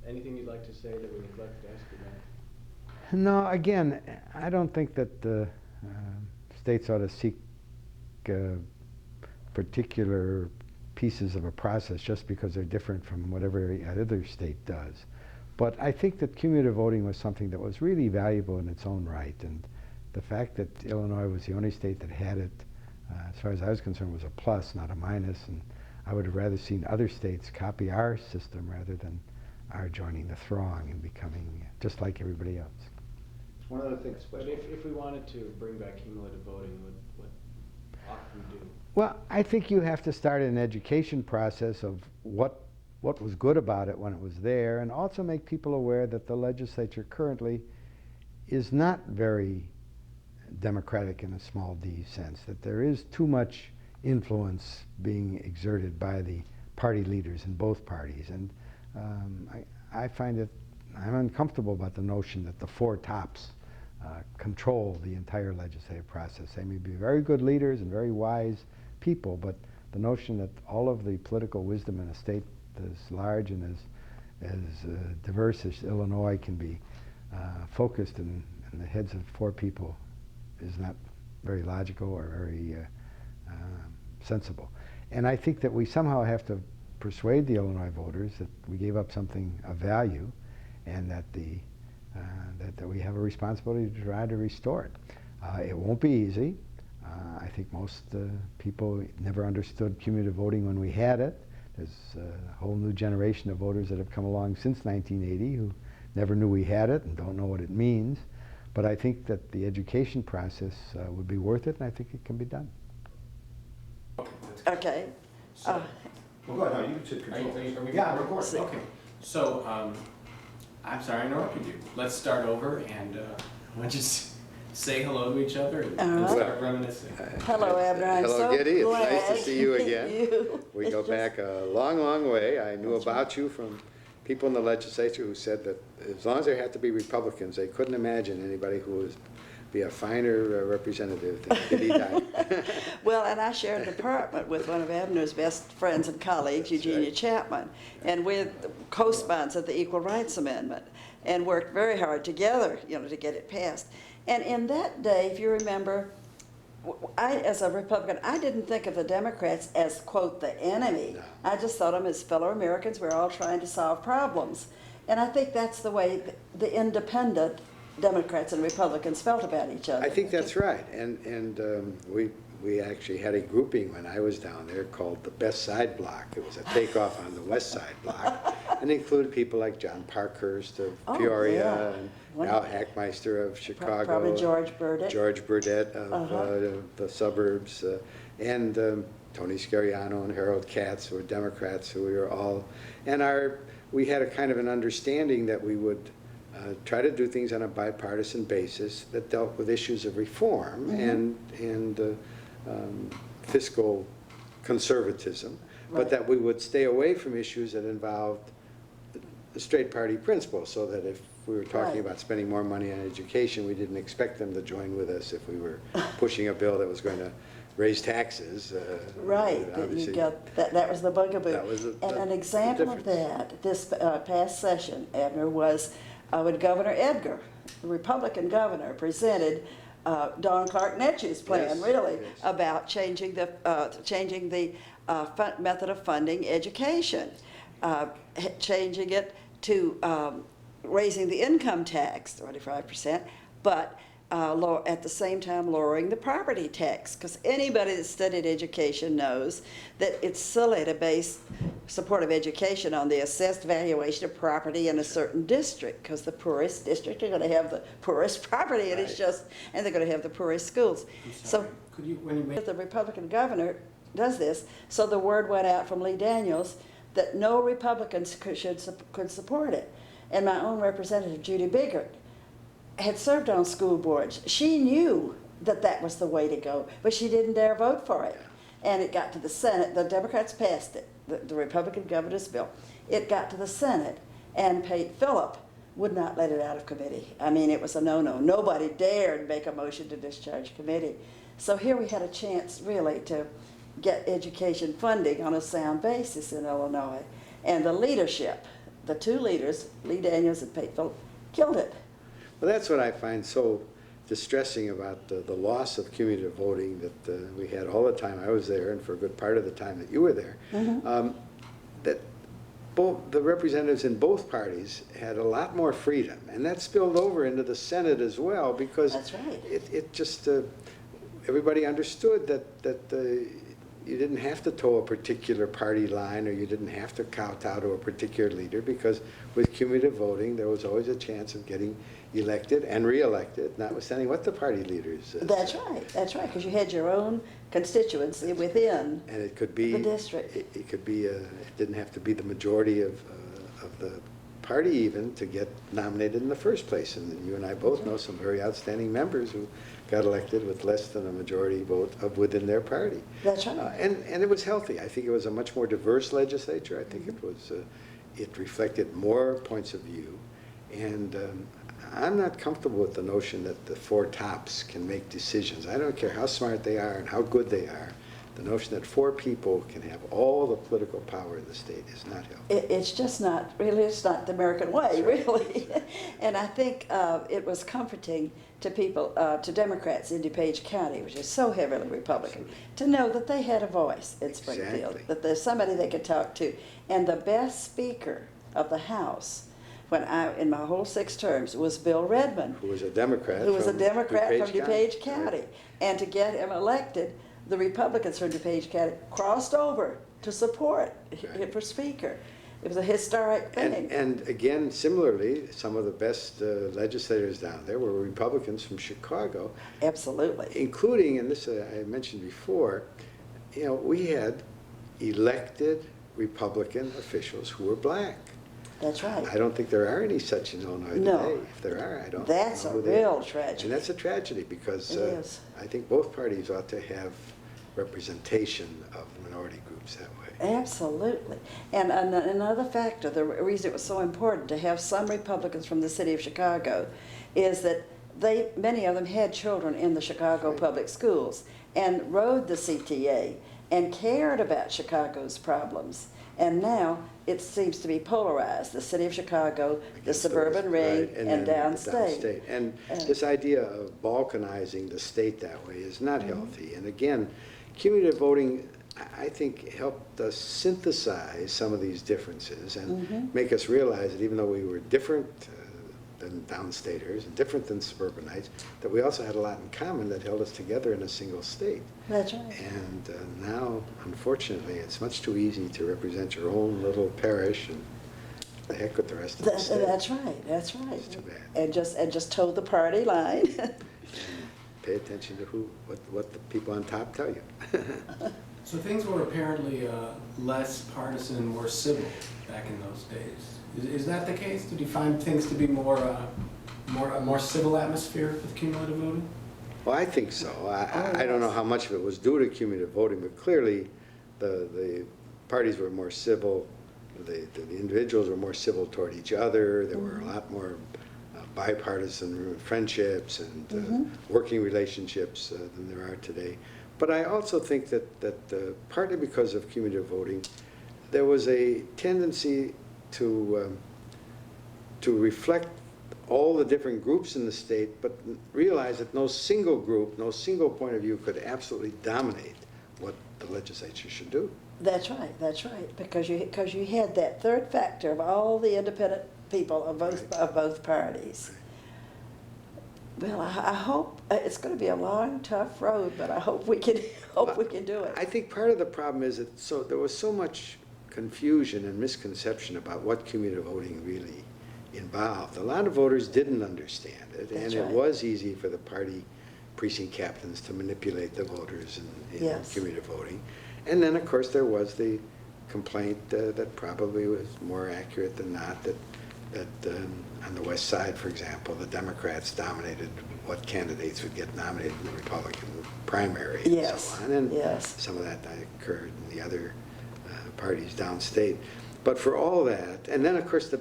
anything you'd like to say that we neglected to ask you about. No, again, I don't think that the states ought to seek particular pieces of a process just because they're different from whatever other state does. But I think that cumulative voting was something that was really valuable in its own right, and the fact that Illinois was the only state that had it, as far as I was concerned, was a plus, not a minus, and I would have rather seen other states copy our system rather than our joining the throng and becoming just like everybody else. One other thing. But if we wanted to bring back cumulative voting, what ought we do? Well, I think you have to start an education process of what was good about it when it was there, and also make people aware that the legislature currently is not very democratic in a small d sense, that there is too much influence being exerted by the party leaders in both parties. And I find it, I'm uncomfortable about the notion that the four tops control the entire legislative process. They may be very good leaders and very wise people, but the notion that all of the political wisdom in a state as large and as diverse as Illinois can be focused in the heads of four people is not very logical or very sensible. And I think that we somehow have to persuade the Illinois voters that we gave up something of value, and that that we have a responsibility to try to restore it. It won't be easy. I think most people never understood cumulative voting when we had it. There's a whole new generation of voters that have come along since 1980 who never knew we had it and don't know what it means. But I think that the education process would be worth it, and I think it can be done. Okay. Well, go ahead. No, you should control. Are we Yeah, of course. Okay. So, I'm sorry I interrupted you. Let's start over, and why don't you say hello to each other and start reminiscing. Hello, Abner. I'm Hello, so Giddy. It's glad nice to see you to meet again. you. We It's go just- back a long, long way. I knew about you from people in the legislature who said that as long as there had to be Republicans, they couldn't imagine anybody who would be a finer representative than Giddy Dye. Well, and I shared an apartment with one of Abner's best friends and colleagues, Eugenia right. Chapman, and we co-sponsored the Equal Rights Amendment and worked very hard together, to get it passed. And in that day, if you remember, I, as a Republican, I didn't think of the Democrats as, quote, the enemy. No. I just thought of them as fellow Americans. We're all trying to solve problems. And I think that's the way the independent Democrats and Republicans felt about each other. I think that's right. And we actually had a grouping when I was down there called the Best Side Block. It was a takeoff on the West Side Block, and incled people like John Parkhurst of Peoria, and Al Hackmeister of Chicago. Probably George Burdett. George Burdett of the suburbs, and Tony Scariano and Harold Katz, who were Democrats, who we were all, and we had a kind of an understanding that we would try to do things on a bipartisan basis that dealt with issues of reform and fiscal conservatism, but that we would stay away from issues that involved the straight party principle, so that if we were talking about spending more money on education, we didn't expect them to join with us if we were pushing a bill that was going to raise taxes. Right, you got that was the bugaboo. That was an example of that, this past session, Abner, was when Governor Edgar, the Republican governor, presented Don Clark Netsch's plan, about changing the method of funding education, changing it to raising the income tax 25%, but at the same time lowering the property tax, because anybody that studied education knows that it's silly to base supportive education on the assessed valuation of property in a certain district, because the poorest district are going to have the poorest property, and it's just, and they're going to have the poorest schools. So Could you, when you make the Republican governor does this, so the word went out from Lee Daniels that no Republicans could support it. And my own representative, Judy Biggert, had served on school boards. She knew that that was the way to go, but she didn't dare vote for it. And it got to the Senate. The Democrats passed it, the Republican governor's bill. It got to the Senate, and Phillip would not let it out of committee. I mean, it was a no-no. Nobody dared make a motion to discharge committee. So here we had a chance, really, to get education funding on a sound basis in Illinois. And the leadership, the two leaders, Lee Daniels and Pate Phillip, killed it. Well, that's what I find so distressing about the loss of cumulative voting that we had all the time I was there, and for a good part of the time that you were there. That both the representatives in both parties had a lot more freedom, and that spilled over into the Senate as well, because That's right. it just everybody understood that you didn't have to toe a particular party line, or you didn't have to kowtow to a particular leader, because with cumulative voting there was always a chance of getting elected and re-elected, notwithstanding what the party leaders That's said. right, that's right, because you had your own constituency within And it could be the district. It could be it didn't have to be the majority of the party even to get nominated in the first place. And you and I both know some very outstanding members who got elected with less than a majority vote of within their party. That's right. And it was healthy. I think it was a much more diverse legislature. I think it was it reflected more points of view. And I'm not comfortable with the notion that the four tops can make decisions. I don't care how smart they are and how good they are. The notion that four people can have all the political power in the state is not healthy. It's just not, really, it's not the American way, really. And I think it was comforting to people, to Democrats in DuPage County, which is so heavily Republican, to know that they had a voice in Springfield, Exactly. that there's somebody they could talk to. And the best speaker of the House, in my whole 6 terms, was Bill Redmond, Who was a Democrat who was a from Democrat from DuPage DuPage County. County. And to get him elected, the Republicans from DuPage County crossed over to support him for Speaker. It was a historic thing. And again, similarly, some of the best legislators down there were Republicans from Chicago, Absolutely. including, and this I mentioned before, we had elected Republican officials who were black. That's right. I don't think there are any such in Illinois No. today. If there are, I don't That's know a who they real are. tragedy. And that's a tragedy, because It is. I think both parties ought to have representation of minority groups that way. Absolutely. And another factor, the reason it was so important to have some Republicans from the city of Chicago, is that many of them had children in the Chicago public schools and rode the CTA and cared about Chicago's problems. And now it seems to be polarized, the city of Chicago, the Against suburban those, ring, right, and then downstate. And this idea of balkanizing the state that way is not healthy. And again, cumulative voting, I think, helped us synthesize some of these differences and make us realize that even though we were different than downstaters and different than suburbanites, that we also had a lot in common that held us together in a single state. That's right. And now, unfortunately, it's much too easy to represent your own little parish and the heck with the rest of the state. That's right, that's right. It's too bad. And just toe the party line. Pay attention to what the people on top tell you. So things were apparently less partisan, more civil back in those days. Is that the case? Did you find things to be a more civil atmosphere with cumulative voting? Well, I think so. I don't know how much of it was due to cumulative voting, but clearly the parties were more civil. The individuals were more civil toward each other. There were a lot more bipartisan friendships and working relationships than there are today. But I also think that partly because of cumulative voting, there was a tendency to reflect all the different groups in the state, but realize that no single group, no single point of view could absolutely dominate what the legislature should do. That's right, because you had that third factor of all the independent people of both parties. Well, I hope, it's going to be a long, tough road, but I hope we can, do it. I think part of the problem is that there was so much confusion and misconception about what cumulative voting really involved. A lot of voters didn't understand it, That's and it right. was easy for the party precinct captains to manipulate the voters in Yes. cumulative voting. And then, of course, there was the complaint that probably was more accurate than not, that on the west side, for example, the Democrats dominated what candidates would get nominated in the Republican primary and Yes, so on. And yes. some of that occurred in the other parties downstate. But for all that, and then, of course, the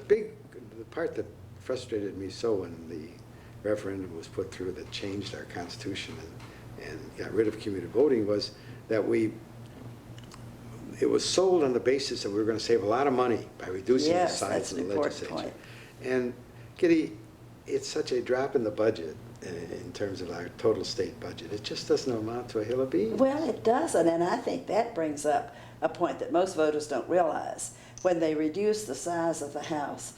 part that frustrated me so when the referendum was put through that changed our Constitution and got rid of cumulative voting was that it was sold on the basis that we were going to save a lot of money by reducing the Yes, size that's of an the important legislature. point. And Kitty, it's such a drop in the budget in terms of our total state budget. It just doesn't amount to a hill of beans. Well, it doesn't, and I think that brings up a point that most voters don't realize. When they reduced the size of the House,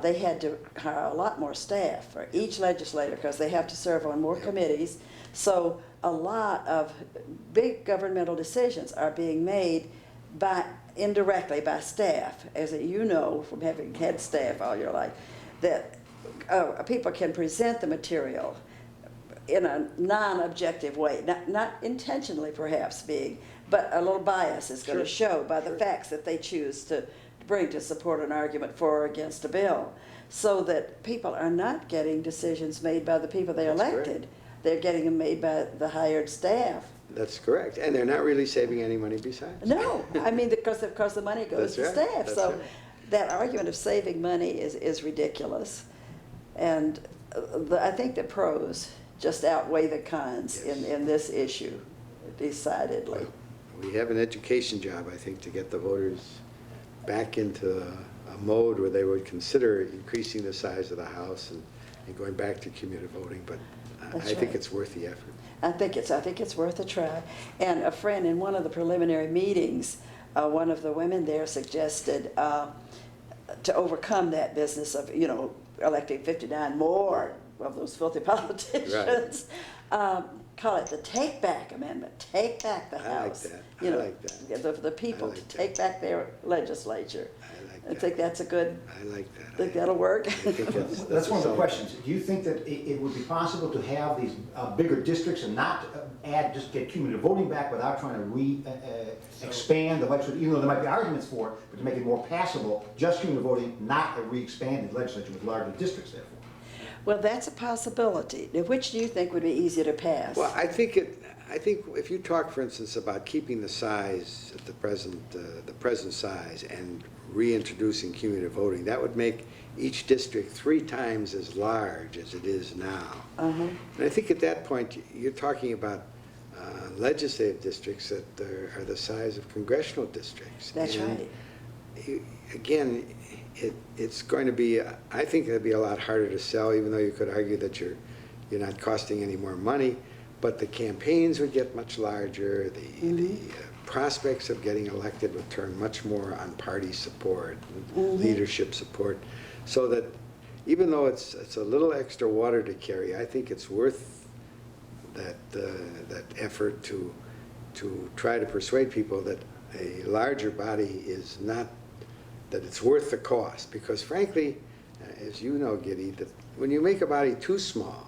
they had to hire a lot more staff for each legislator because they have to serve on more committees. So a lot of big governmental decisions are being made indirectly by staff, as you know from having had staff all your life, that people can present the material in a non-objective way, not intentionally perhaps but a little bias is going to show by the facts that they choose to bring to support an argument for or against a bill, so that people are not getting decisions made by the people they elected. They're getting them made by the hired staff. That's correct. And they're not really saving any money besides. No, I mean, because of course the money goes to That's right, staff. that's So right. that argument of saving money is ridiculous. And I think the pros just outweigh the cons Yes. in this issue, decidedly. Well, we have an education job, I think, to get the voters back into a mode where they would consider increasing the size of the House and going back to cumulative voting. But That's I think right. it's worth the effort. I think it's worth a try. And a friend in one of the preliminary meetings, one of the women there suggested to overcome that business of, electing 59 more of those filthy politicians, call it the Take Back Amendment. Take back the I like House. that. I like that. The people I like to that. take back their legislature. I like I that. think that's a good. I like that. Think that'll work? I think That's one of the solid- questions. Do you think that it would be possible to have these bigger districts and not just get cumulative voting back without trying to expand the legislature, even though there might be arguments for it, but to make it more passable, just cumulative voting, not a re-expanded legislature with larger districts therefore? Well, that's a possibility. Now, which do you think would be easier to pass? Well, I think if you talk, for instance, about keeping the size at the present size and reintroducing cumulative voting, that would make each district 3 times as large as it is now. And I think at that point, you're talking about legislative districts that are the size of congressional districts. That's And right. Again, it's going to be, I think it'll be a lot harder to sell, even though you could argue that you're not costing any more money, but the campaigns would get much larger, the prospects of getting elected would turn much more on party support, and leadership support, so that even though it's a little extra water to carry, I think it's worth that effort to try to persuade people that a larger body is not, that it's worth the cost. Because frankly, as you know, Giddy, that when you make a body too small,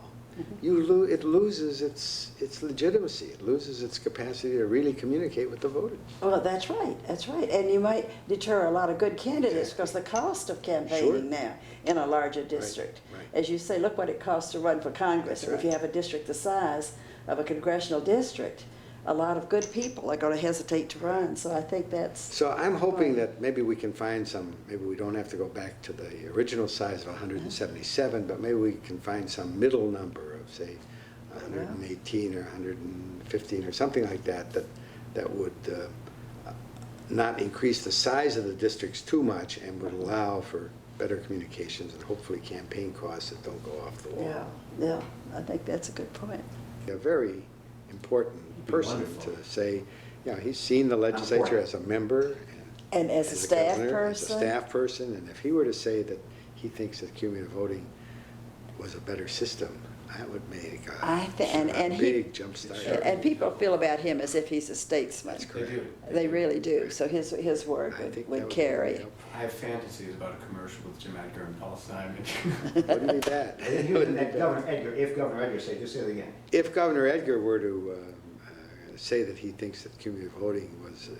it loses its legitimacy. It loses its capacity to really communicate with the voters. Well, that's right. That's right. And you might deter a lot of good candidates because the cost of campaigning now in a larger district. right. As you say, look what it costs to run for Congress. That's And if you right. have a district the size of a congressional district, a lot of good people are going to hesitate to run. So I think that's... So I'm hoping that maybe we can find maybe we don't have to go back to the original size of 177, but maybe we can find some middle number of, say, 118 or 115 or something like that would not increase the size of the districts too much and would allow for better communications and hopefully campaign costs that don't go off the wall. Yeah, I think that's a good point. A very important person wonderful. to say, he's seen the legislature as a member And as a staff governor, person. as a staff person, and if he were to say that he thinks that cumulative voting was a better system, that would make and a he- big jump start. And people feel about him as if he's a statesman. That's They correct. do. They really do. So his word I think that would would be carry. helpful. I have fantasies about a commercial with Jim Edgar and Paul Simon. Wouldn't be bad. And then you and Governor Edgar, if Governor Edgar say, just say it again. If Governor Edgar were to say that he thinks that cumulative voting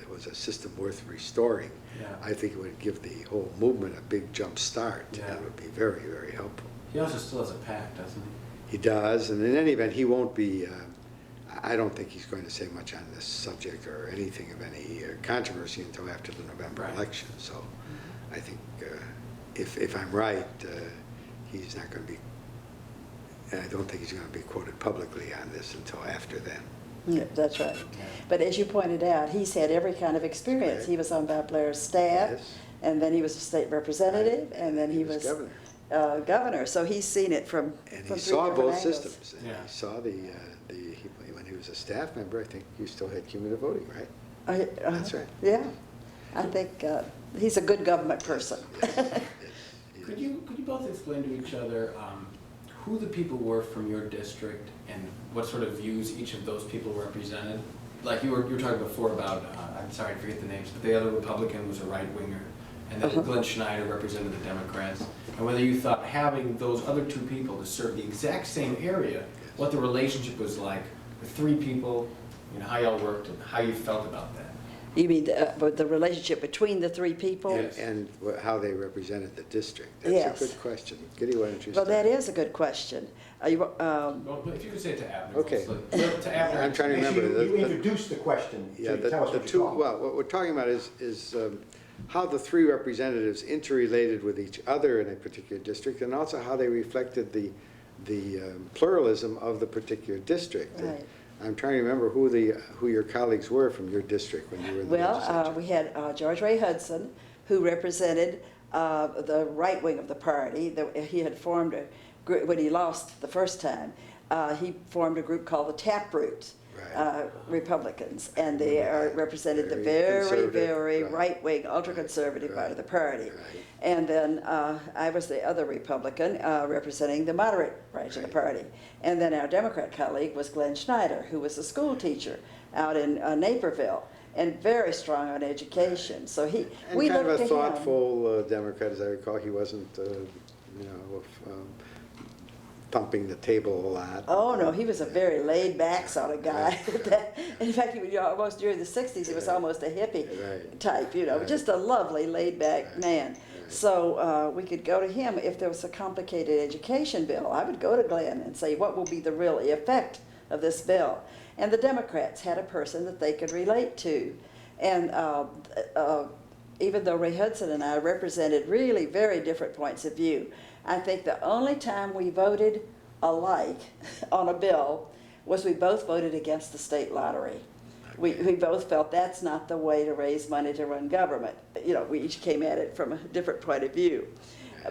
was a system worth restoring, Yeah. I think it would give the whole movement a big jump start. Yeah. That would be very, very helpful. He also still has a PAC, doesn't he? He does, and in any event, he won't be, I don't think he's going to say much on this subject or anything of any controversy until after the November Right. election. So I think if I'm right, he's not going to be, I don't think he's going to be quoted publicly on this until after then. Yeah, that's right. But as you pointed out, he's had every kind of experience. He was on Bob Blair's staff, Yes. and then he was a state representative, and then he was governor. Governor. So he's seen it from And from he three saw different both angles. systems. And Yeah. he saw when he was a staff member, I think you still had cumulative voting, right? That's right. Yeah, I think he's a good government person. Yes. Could you both explain to each other who the people were from your district and what sort of views each of those people represented? Like you were talking before about, I'm sorry, I forget the names, but the other Republican was a right-winger, and then Glenn Schneider represented the Democrats. And whether you thought having those other two people to serve the exact same area, what the relationship was like with three people, you know, how y'all worked and how you felt about that. You mean the relationship between the three people? And how they represented the district. Yes. That's a good question. Giddy, why don't you Well, start? that is a good question. Well, if you could say it to Abner. Okay. mostly. To Abner. I'm trying to remember. You introduced the question, so Yeah, you tell us the what two, you thought. well, what we're talking about is how the three representatives interrelated with each other in a particular district, and also how they reflected the pluralism of the particular district. Right. I'm trying to remember who your colleagues were from your district when you were in the Well, legislature. we had George Ray Hudson, who represented the right wing of the party. He had formed a group, when he lost the first time, he formed a group called the Taproot Right. Republicans, and they represented the Very very, conservative, very right. right-wing, ultra-conservative part of the party. Right. And then I was the other Republican representing the moderate branch of the Right. party. And then our Democrat colleague was Glenn Schneider, who was a school teacher out in Naperville and very strong on education. So And we kind of looked a to him. thoughtful Democrat, as I recall. He wasn't, thumping the table a lot. Oh, no, he was a very laid-back sort of guy. In fact, he was almost during the 60s, he was almost a hippie Right. type, Right. just a lovely laid-back Right. man. Right. So we could go to him if there was a complicated education bill. I would go to Glenn and say, what will be the real effect of this bill? And the Democrats had a person that they could relate to. And even though Ray Hudson and I represented really very different points of view, I think the only time we voted alike on a bill was we both voted against the state lottery. We both felt that's not the way to raise money to run government. We each came at it from a different point of view.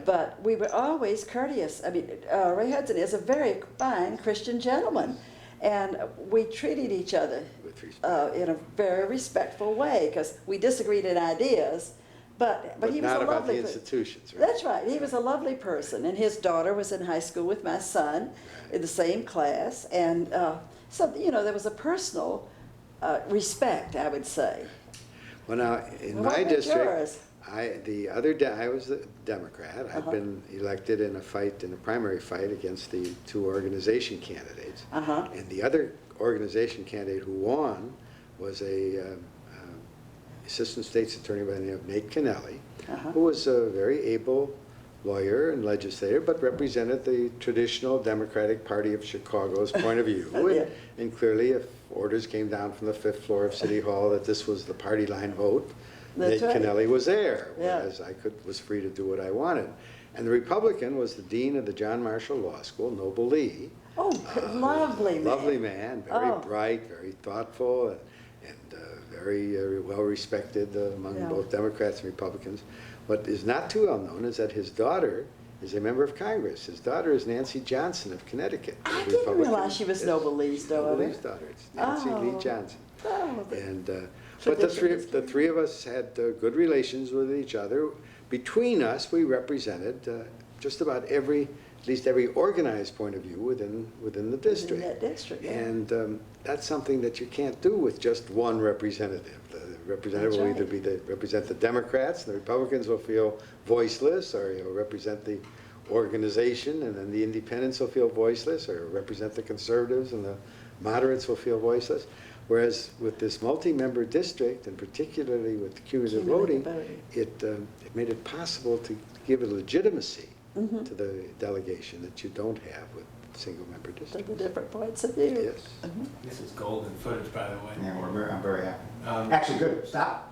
But we were always courteous. I mean, Ray Hudson is a very fine Christian gentleman. And we treated each other With respect. in a very respectful way, because we disagreed in ideas, but he was not a about lovely the per- institutions, right? That's right. He was a lovely person, and his daughter was in high school with my son in the same class, and so there was a personal respect, I would say. Well, now, in Well, my what about district, yours? I was a Democrat. I'd been elected in a primary fight against the two organization candidates. Uh-huh. And the other organization candidate who won was a assistant state's attorney by the name of Nate Kennelly, who was a very able lawyer and legislator, but represented the traditional Democratic Party of Chicago's point of view. Yeah. And clearly, if orders came down from the 5th floor of City Hall that this was the party line vote, That's Nate right. Kennelly was there, Yeah. whereas I was free to do what I wanted. And the Republican was the dean of the John Marshall Law School, Noble Lee. Oh, lovely man. Lovely man, very Oh. bright, very thoughtful, and very well respected among Yeah. both Democrats and Republicans. What is not too well known is that his daughter is a member of Congress. His daughter is Nancy Johnson of Connecticut. a I didn't Republican. realize she was Yes, Noble Lee's Noble daughter. Lee's daughter. It's Nancy Oh. Lee Johnson. Oh, And So but the different three of us had good relations with each other. between us, we represented just about at least every organized point of view within the district. that district, yeah. And that's something that you can't do with just one representative. The representative That's will either right. represent the Democrats, and the Republicans will feel voiceless, or you'll represent the organization, and then the independents will feel voiceless, or represent the conservatives, and the moderates will feel voiceless. Whereas with this multi-member district, and particularly with cumulative voting, Cumulative voting. it made it possible to give a legitimacy to the delegation that you don't have with single-member To districts. the different points of view. Yes. Mhm. This is golden footage, by the way. Yeah, I'm very happy. Um, Actually, good, stop.